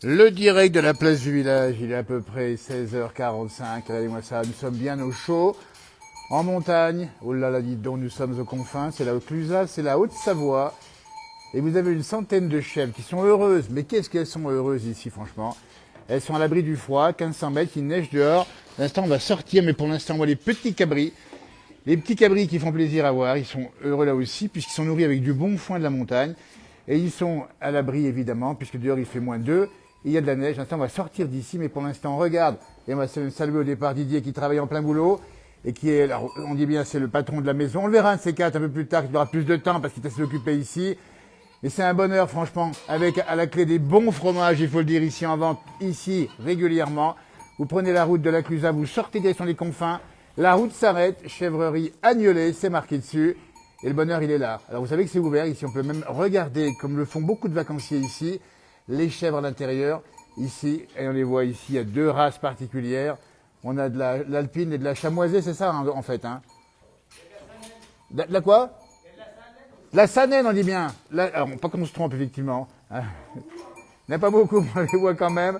Le direct de la place du village, il est à peu près 16h45. Regardez-moi ça, nous sommes bien au chaud, en montagne. Oh là là, dites donc, nous sommes aux confins. C'est la Haute-Clusaz, c'est la Haute-Savoie. Et vous avez une centaine de chèvres qui sont heureuses. Mais qu'est-ce qu'elles sont heureuses ici, franchement. Elles sont à l'abri du froid, 1500 mètres, il neige dehors. L'instant, on va sortir, mais pour l'instant, on voit les petits cabris. Les petits cabris qui font plaisir à voir, ils sont heureux là aussi, puisqu'ils sont nourris avec du bon foin de la montagne. Et ils sont à l'abri, évidemment, puisque dehors, il fait -2. Il y a de la neige. L'instant, on va sortir d'ici, mais pour l'instant, on regarde. Et on va saluer au départ Didier qui travaille en plein boulot. Et qui est, alors, on dit bien, c'est le patron de la maison. On le verra un de ces quatre un peu plus tard, qu'il aura plus de temps parce qu'il va s'occuper ici. Mais c'est un bonheur, franchement, avec à la clé des bons fromages, il faut le dire, ici en vente, ici, régulièrement. Vous prenez la route de la Clusaz, vous sortez direction les confins, la route s'arrête, chèvrerie Agnolet, c'est marqué dessus, et le bonheur, il est là. Alors vous savez que c'est ouvert, ici on peut même regarder, comme le font beaucoup de vacanciers ici, les chèvres à l'intérieur, ici, et on les voit ici, il y a deux races particulières. On a de l'alpine et de la chamoisée, c'est ça, en fait, hein. De la quoi? La Sanenne, on dit bien. Alors, pas qu'on se trompe, effectivement. Hein. Il n'y en a pas beaucoup, mais on les voit quand même.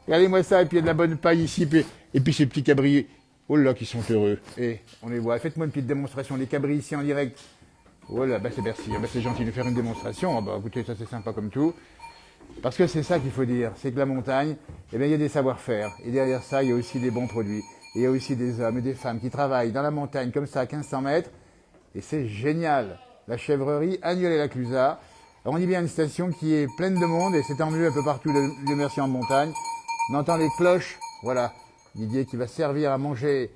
Regardez-moi ça, et puis il y a de la bonne paille ici, et puis ces petits cabris. Oh là, qui sont heureux. Et on les voit. Faites-moi une petite démonstration. Les cabris ici en direct. Oh là, bah c'est merci. Bah, c'est gentil de faire une démonstration. Ah bah écoutez, ça c'est sympa comme tout. Parce que c'est ça qu'il faut dire. C'est que la montagne, eh bien, il y a des savoir-faire. Et derrière ça, il y a aussi des bons produits. Et il y a aussi des hommes et des femmes qui travaillent dans la montagne, comme ça, à 1500 mètres. Et c'est génial. La chèvrerie Agnolet-la-Clusaz. On dit bien une station qui est pleine de monde et c'est tant mieux un peu partout, Dieu merci en montagne. On entend les cloches, voilà. Didier qui va servir à manger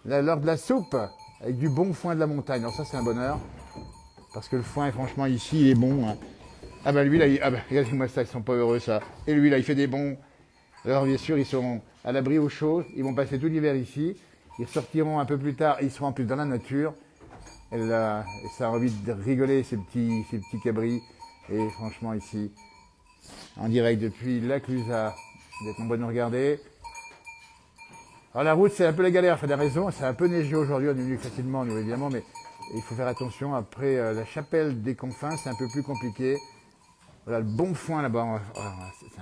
lors de la soupe avec du bon foin de la montagne. Alors ça c'est un bonheur parce que le foin franchement ici il est bon. Hein. Ah bah lui là, ah bah, regardez-moi ça, ils sont pas heureux ça. Et lui là il fait des bons. Alors bien sûr ils sont à l'abri au chaud, ils vont passer tout l'hiver ici. Ils sortiront un peu plus tard, ils seront en plus dans la nature. Ça a envie de rigoler ces petits cabris. Et franchement ici, en direct depuis la Clusaz, vous êtes en bonne de regarder. Alors la route c'est un peu la galère, enfin des raisons, c'est un peu neigé aujourd'hui, on est venu facilement nous évidemment, mais il faut faire attention. Après la chapelle des confins, c'est un peu plus compliqué. Voilà le bon foin là-bas,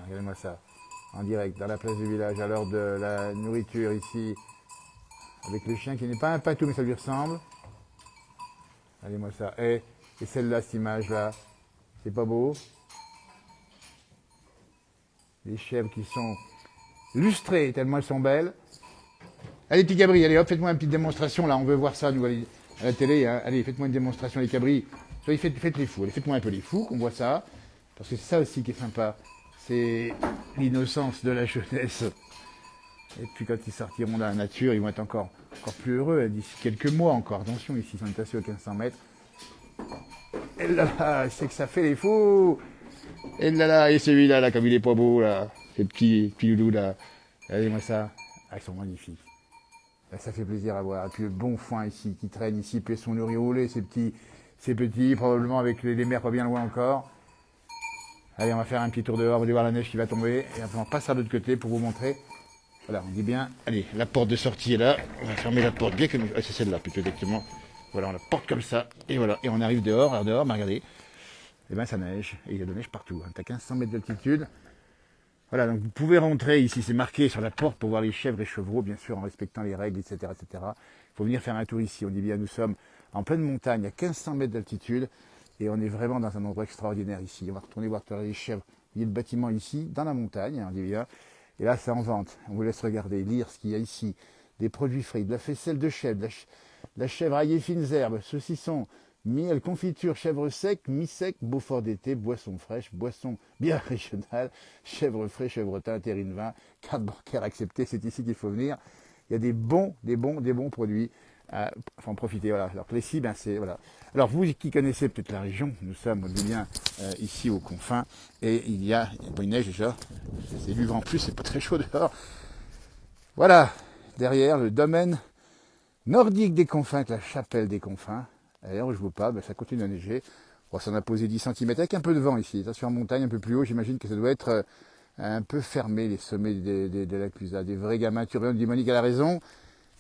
regardez-moi ça, en direct, dans la place du village, à l'heure de la nourriture ici, avec le chien qui n'est pas un patou mais ça lui ressemble. Regardez-moi ça. Et celle-là, cette image-là, c'est pas beau. Les chèvres qui sont lustrées tellement elles sont belles. Allez, petit cabri, allez hop, faites-moi une petite démonstration. Là, on veut voir ça, nous, à la télé. Hein. Allez, faites-moi une démonstration, les cabris. Soyez, faites les fous. Allez, faites-moi un peu les fous, qu'on voit ça. Parce que c'est ça aussi qui est sympa. C'est l'innocence de la jeunesse. Et puis quand ils sortiront dans la nature, ils vont être encore plus heureux. Hein, d'ici quelques mois encore. Attention, ici, ils sont assis aux 1500 mètres. Et là là, c'est que ça fait les fous. Et là là, et celui-là, là, comme il est pas beau, là. Ces petits loulous, là. Regardez-moi ça. Ah, ils sont magnifiques. Là, ça fait plaisir à voir. Et puis le bon foin ici, qui traîne ici, puis ils sont nourris au lait, ces petits, probablement avec les mers pas bien loin encore. Allez, on va faire un petit tour dehors, vous allez voir la neige qui va tomber. Et après, on passe à l'autre côté pour vous montrer. Voilà, on dit bien. Allez, la porte de sortie est là. On va fermer la porte bien comme... Ah, c'est celle-là, plutôt exactement. Voilà, on la porte comme ça. Et voilà, et on arrive dehors. Alors dehors, bah, regardez. Et bien ça neige, et il y a de la neige partout. Hein. T'as 1500 mètres d'altitude. Voilà, donc vous pouvez rentrer ici, c'est marqué sur la porte pour voir les chèvres et chevreaux, bien sûr, en respectant les règles, etc. etc. Il faut venir faire un tour ici. On dit bien, nous sommes en pleine montagne, à 1500 mètres d'altitude, et on est vraiment dans un endroit extraordinaire ici. On va retourner voir les chèvres. Il y a le bâtiment ici, dans la montagne, on dit bien. Et là, c'est en vente. On vous laisse regarder, lire ce qu'il y a ici. Des produits frais, de la faisselle de chèvre, de la chèvre aillée fines herbes, saucisson, miel, confiture, chèvre sec, mi-sec, Beaufort d'été, boisson fraîche, boisson bien régionale, chèvre frais, chèvretin, terrine vin, carte bancaire acceptée, c'est ici qu'il faut venir. Il y a des bons produits. Faut en profiter. Voilà. Alors Plessis, ben c'est voilà. Alors vous qui connaissez peut-être la région, nous sommes, on dit bien, ici aux confins, et il y a une neige déjà. C'est du vent en plus, c'est pas très chaud dehors. Voilà, derrière le domaine nordique des confins, avec la chapelle des confins. D'ailleurs, je vous parle, ben, ça continue à neiger. Bon, ça en a posé 10 cm avec un peu de vent ici. Attention en montagne, un peu plus haut, j'imagine que ça doit être un peu fermé, les sommets de la Clusaz. Des vrais gamins turiens, dit Monique a la raison.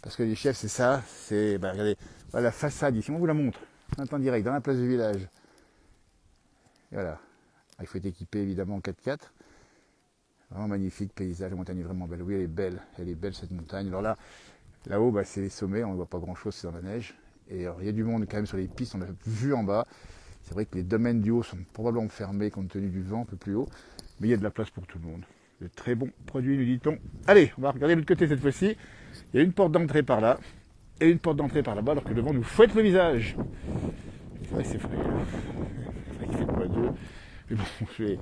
Parce que les chefs, c'est ça. C'est, ben, regardez, voilà la façade ici. On vous la montre. On est en direct, dans la place du village. Et voilà. Il faut être équipé, évidemment, en 4x4. Vraiment magnifique paysage, la montagne est vraiment belle. Oui, elle est belle cette montagne. Alors là-haut, bah, c'est les sommets, on ne voit pas grand-chose, c'est dans la neige. Et alors, il y a du monde quand même sur les pistes, on a vu en bas. C'est vrai que les domaines du haut sont probablement fermés compte tenu du vent un peu plus haut, mais il y a de la place pour tout le monde. De très bons produits, nous dit-on. Allez, on va regarder de l'autre côté cette fois-ci. Il y a une porte d'entrée par là et une porte d'entrée par là-bas, alors que le vent nous fouette le visage. C'est vrai que c'est frais. C'est vrai qu'il fait quoi deux. Mais bon, je vais.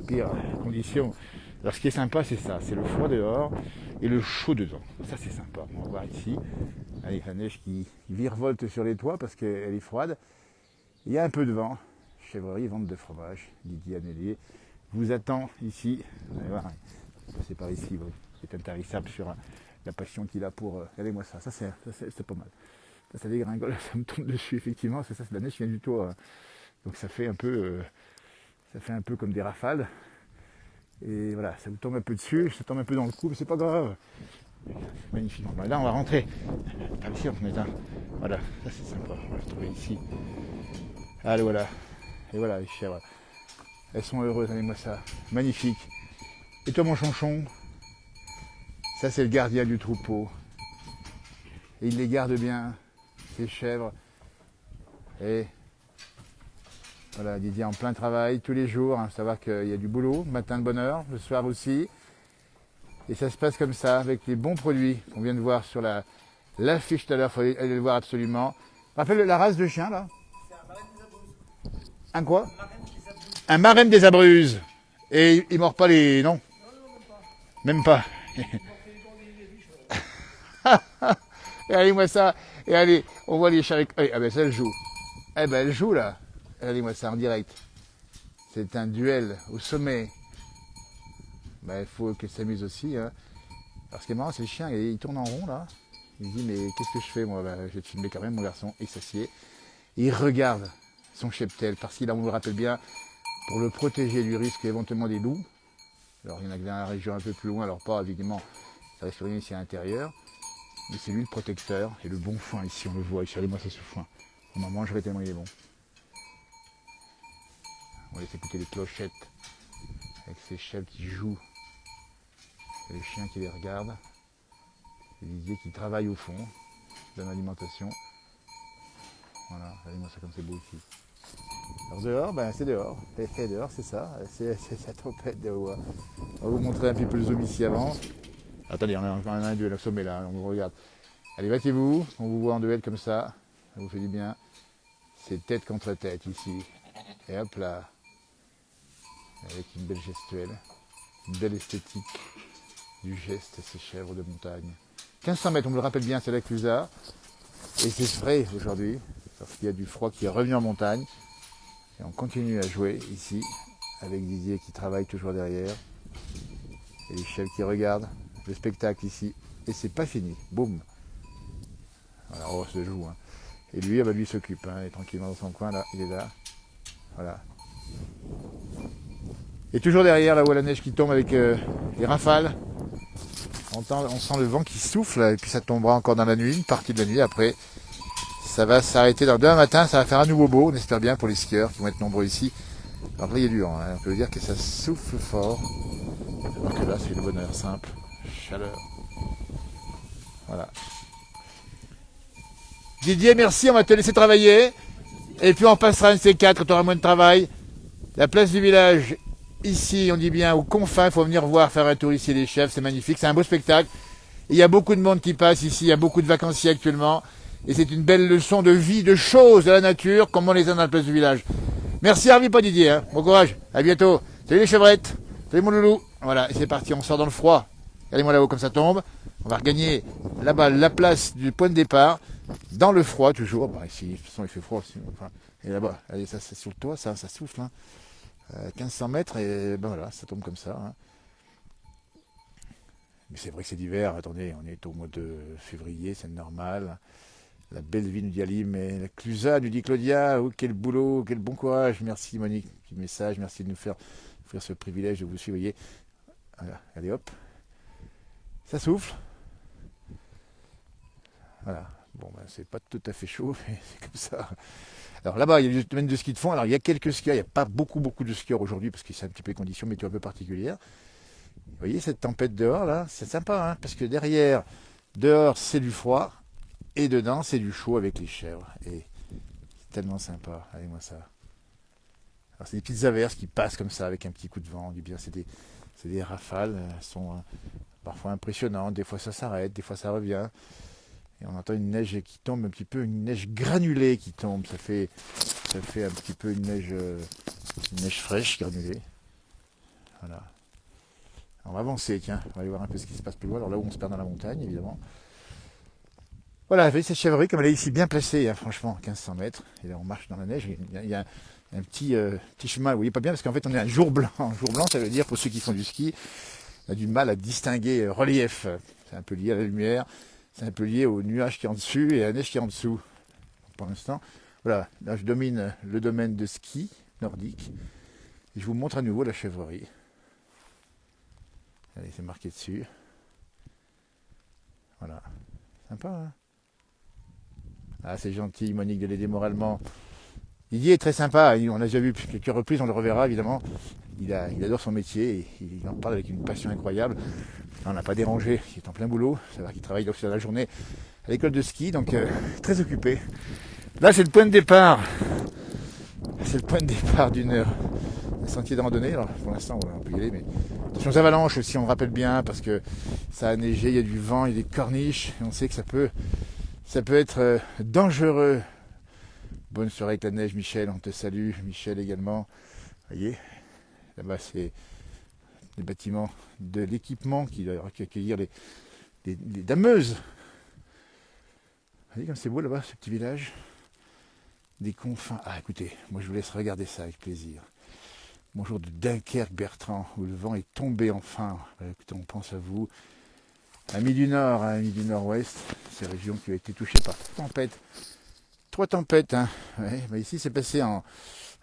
Pire condition. Alors ce qui est sympa, c'est ça, c'est le froid dehors et le chaud dedans. Ça c'est sympa. On va voir ici. Allez, la neige qui virevolte sur les toits parce qu'elle est froide. Il y a un peu de vent. Chèvrerie, vente de fromage. Didier Annelier vous attend ici. Vous allez voir, c'est par ici. C'est intarissable sur la passion qu'il a pour. Regardez-moi ça. Ça c'est pas mal. Ça dégringole, ça me tombe dessus effectivement. C'est la neige qui vient du toit. Donc ça fait un peu comme des rafales. Et voilà, ça vous tombe un peu dessus, ça tombe un peu dans le cou, mais c'est pas grave. Magnifique. Bon, là, on va rentrer. Par ici, on est un. Voilà, ça c'est sympa. On va se trouver ici. Allez, voilà. Et voilà, les chèvres. Elles sont heureuses, allez-moi ça. Magnifique. Et toi, mon chanchon, ça c'est le gardien du troupeau. Et il les garde bien, ces chèvres. Et voilà, Didier en plein travail tous les jours. Hein, savoir qu'il y a du boulot, le matin de bonne heure, le soir aussi. Et ça se passe comme ça, avec les bons produits qu'on vient de voir sur l'affiche tout à l'heure. Il faut aller le voir absolument. Rappelle la race de chien, là. C'est un marème des Abruzes. Un quoi? Un marème des Abruzes. Et il ne mord pas les... Non, même pas. Et allez-moi ça. Et allez, on voit les chats avec... Ah ben ça, elle joue. Eh ben elle joue, là. Regardez-moi ça en direct. C'est un duel au sommet. Ben, il faut qu'elle s'amuse aussi. Hein. Alors ce qui est marrant, c'est le chien, il tourne en rond là. Il dit mais qu'est-ce que je fais moi? Ben, je vais te filmer quand même mon garçon. Il s'assied. Et il regarde son cheptel parce qu'il a, on le rappelle bien, pour le protéger du risque éventuellement des loups. Alors il y en a dans la région un peu plus loin, alors pas évidemment, ça reste rien ici à l'intérieur. Mais c'est lui le protecteur. Et le bon foin ici, on le voit. Ici, regardez-moi ça ce foin. On en mangerait tellement il est bon. On laisse écouter les clochettes avec ces chèvres qui jouent. Et les chiens qui les regardent. C'est Didier qui travaille au fond, dans l'alimentation. Voilà, regardez-moi ça comme c'est beau ici. Alors dehors, ben c'est dehors. Et dehors, c'est ça. C'est la tempête de haut. On va vous montrer un petit peu le zoom ici avant. Attendez, on a encore un duel au sommet là, on vous regarde. Allez, battez-vous, on vous voit en duel comme ça. Ça vous fait du bien. C'est tête contre tête ici. Et hop là. Avec une belle gestuelle. Une belle esthétique du geste, ces chèvres de montagne. 1500 mètres, on me le rappelle bien, c'est la Clusaz. Et c'est frais aujourd'hui, parce qu'il y a du froid qui est revenu en montagne. Et on continue à jouer ici, avec Didier qui travaille toujours derrière. Et les chèvres qui regardent le spectacle ici. Et c'est pas fini. Boum. Voilà, on se joue. Hein. Et lui, lui s'occupe. Hein, il est tranquillement dans son coin, là, il est là. Voilà. Et toujours derrière, là où la neige qui tombe avec les rafales. On sent le vent qui souffle, et puis ça tombera encore dans la nuit, une partie de la nuit. Après, ça va s'arrêter demain matin, ça va faire à nouveau beau, on espère bien pour les skieurs qui vont être nombreux ici. Alors là, il y a du vent, hein. On peut dire que ça souffle fort. Alors que là, c'est le bonheur simple, chaleur. Voilà. Didier, merci, on va te laisser travailler. Et puis on passera un de ces quatre, tu auras moins de travail. La place du village, ici, on dit bien, aux confins, il faut venir voir, faire un tour ici les chefs, c'est magnifique, c'est un beau spectacle. Il y a beaucoup de monde qui passe ici, il y a beaucoup de vacanciers actuellement. Et c'est une belle leçon de vie, de choses, de la nature, comme on les a dans la place du village. Merci Harvey, pas Didier, hein. Bon courage, à bientôt. Salut les chevrettes, salut mon loulou. Voilà, et c'est parti, on sort dans le froid. Regardez-moi là-haut comme ça tombe. On va regagner là-bas la place du point de départ, dans le froid toujours. Bah, ici, de toute façon, il fait froid aussi. Enfin, et là-bas, allez, ça c'est sur le toit, ça souffle. Hein. 1500 mètres et ben voilà, ça tombe comme ça. Hein. Mais c'est vrai que c'est d'hiver, attendez, on est au mois de février, c'est normal. La belle vie nous dit Ali, mais la Clusaz nous dit Claudia, oh, quel boulot, quel bon courage. Merci Monique, petit message, merci de nous faire offrir ce privilège de vous suivre. Voyez. Voilà, allez hop, ça souffle. Voilà, Bon, ben, c'est pas tout à fait chaud, mais c'est comme ça. Alors là-bas, il y a le domaine de ski de fond. Alors il y a quelques skieurs, il n'y a pas beaucoup de skieurs aujourd'hui parce que c'est un petit peu les conditions météo un peu particulières. Vous voyez cette tempête dehors là, c'est sympa, hein, parce que derrière, dehors c'est du froid et dedans c'est du chaud avec les chèvres. Et c'est tellement sympa. Allez-moi ça. Alors c'est des petites averses qui passent comme ça avec un petit coup de vent. Du bien, c'est des rafales. Elles sont parfois impressionnantes. Des fois ça s'arrête, des fois ça revient. Et on entend une neige qui tombe un petit peu, une neige granulée qui tombe. Ça fait un petit peu une neige fraîche granulée. Voilà. On va avancer, tiens, on va aller voir un peu ce qui se passe plus loin. Alors là où on se perd dans la montagne, évidemment. Voilà, vous voyez cette chèvrerie, comme elle est ici bien placée, hein, franchement, 1500 mètres. Et là, on marche dans la neige. Il y a un petit chemin, vous voyez pas bien, parce qu'en fait, on est un jour blanc. Un jour blanc, ça veut dire, pour ceux qui font du ski, on a du mal à distinguer relief. C'est un peu lié à la lumière, c'est un peu lié aux nuages qui est en dessus et à la neige qui est en dessous. Pour l'instant, voilà, là, je domine le domaine de ski nordique. Et je vous montre à nouveau la chèvrerie. Allez, c'est marqué dessus. Voilà. Sympa, hein? Ah, c'est gentil, Monique de l'aider moralement. Didier est très sympa. On l'a déjà vu quelques reprises, on le reverra évidemment. Il adore son métier et il en parle avec une passion incroyable. Là, on n'a pas dérangé, il est en plein boulot. Ça va qu'il travaille donc la journée à l'école de ski, donc très occupé. Là, c'est le point de départ. C'est le point de départ d'une heure. Un sentier de randonnée. Alors, pour l'instant, on peut y aller, mais attention aux avalanches aussi, on rappelle bien, parce que ça a neigé, il y a du vent, il y a des corniches, et on sait que ça peut être dangereux. Bonne soirée avec la neige, Michel, on te salue. Michel également. Vous voyez, là-bas, c'est les bâtiments de l'équipement qui doivent accueillir les dameuses. Vous voyez comme c'est beau là-bas, ce petit village. Des confins. Ah, écoutez, moi je vous laisse regarder ça avec plaisir. Bonjour de Dunkerque, Bertrand, où le vent est tombé enfin. Écoutez, on pense à vous. Amis du Nord, hein, amis du Nord-Ouest, ces régions qui ont été touchées par tempêtes. 3 tempêtes, hein. Ouais, bah ici c'est passé en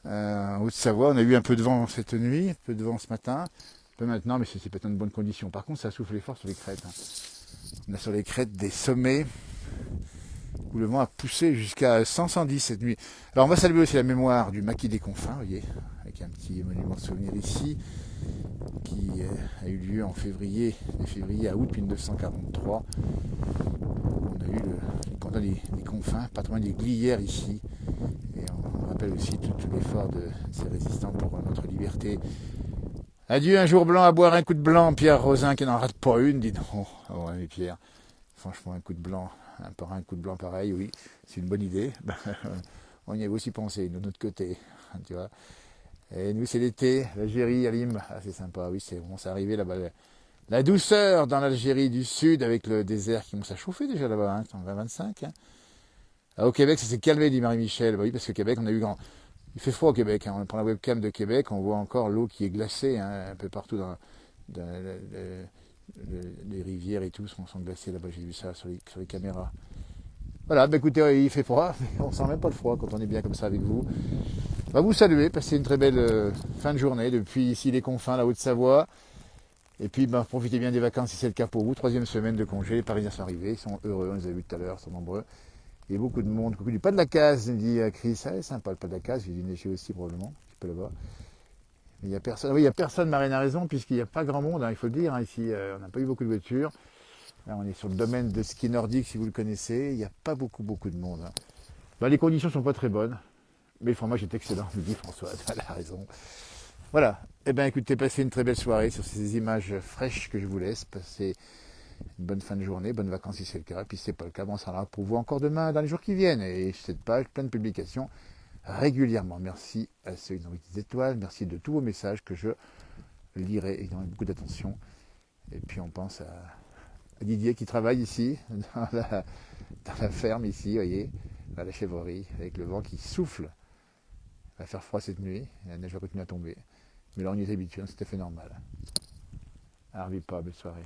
Haute-Savoie. On a eu un peu de vent cette nuit, un peu de vent ce matin, un peu maintenant, mais c'est pas dans de bonnes conditions. Par contre, ça souffle fort sur les crêtes, hein. On a sur les crêtes des sommets où le vent a poussé jusqu'à 110 cette nuit. Alors on va saluer aussi la mémoire du maquis des confins, vous voyez, avec un petit monument de souvenir ici, qui a eu lieu en février, de février à août 1943. On a eu le canton des confins, patrimoine des Glières ici. Et on rappelle aussi tout l'effort de ces résistants pour notre liberté. Adieu un jour blanc à boire un coup de blanc, Pierre Rosin qui n'en rate pas une, dis donc. Oh ouais, Pierre, franchement un coup de blanc, un coup de blanc pareil, oui, c'est une bonne idée. On y avait aussi pensé, de notre côté, tu vois. Et nous c'est l'été, l'Algérie, Alim, ah, c'est sympa, oui, c'est bon, c'est arrivé là-bas. La douceur dans l'Algérie du Sud avec le désert qui commence à chauffer déjà là-bas, hein, en 25. Hein. Ah, au Québec, ça s'est calmé, dit Marie-Michel. Bah oui, parce que Québec, on a eu grand. Il fait froid au Québec. Hein. On prend la webcam de Québec, on voit encore l'eau qui est glacée, hein, un peu partout dans les rivières et tout sont glacées là-bas. J'ai vu ça sur les caméras. Voilà, bah écoutez, il fait froid, mais on sent même pas le froid quand on est bien comme ça avec vous. On va vous saluer, passer une très belle fin de journée depuis ici les confins, la Haute-Savoie. Et puis profitez bien des vacances si c'est le cas pour vous. 3e semaine de congé, les Parisiens sont arrivés, ils sont heureux, on les a vus tout à l'heure, ils sont nombreux. Il y a beaucoup de monde, beaucoup du pas de la case, dit Chris. Ah, c'est sympa le pas de la case, j'ai dû neiger aussi probablement, un petit peu là-bas. Mais il n'y a personne, oui, il n'y a personne, Marine a raison, puisqu'il n'y a pas grand monde, hein, il faut le dire, hein, ici, on n'a pas eu beaucoup de voitures. Là, on est sur le domaine de ski nordique, si vous le connaissez, il n'y a pas beaucoup de monde. Hein. Bah, les conditions ne sont pas très bonnes, mais le fromage est excellent, me dit François, elle a raison. Voilà, eh bien écoutez, passez une très belle soirée sur ces images fraîches que je vous laisse, passez une bonne fin de journée, bonnes vacances si c'est le cas, et puis si c'est pas le cas, on sera là pour vous encore demain, dans les jours qui viennent, et cette page, plein de publications régulièrement. Merci à ceux qui ont mis des étoiles, merci de tous vos messages que je lirai et avec beaucoup d'attention. Et puis on pense à Didier qui travaille ici, dans la ferme ici, vous voyez, à la chèvrerie, avec le vent qui souffle. Il va faire froid cette nuit, et la neige va continuer à tomber. Mais là on y est habitué, c'est tout à fait normal. Alors, pas, belle soirée.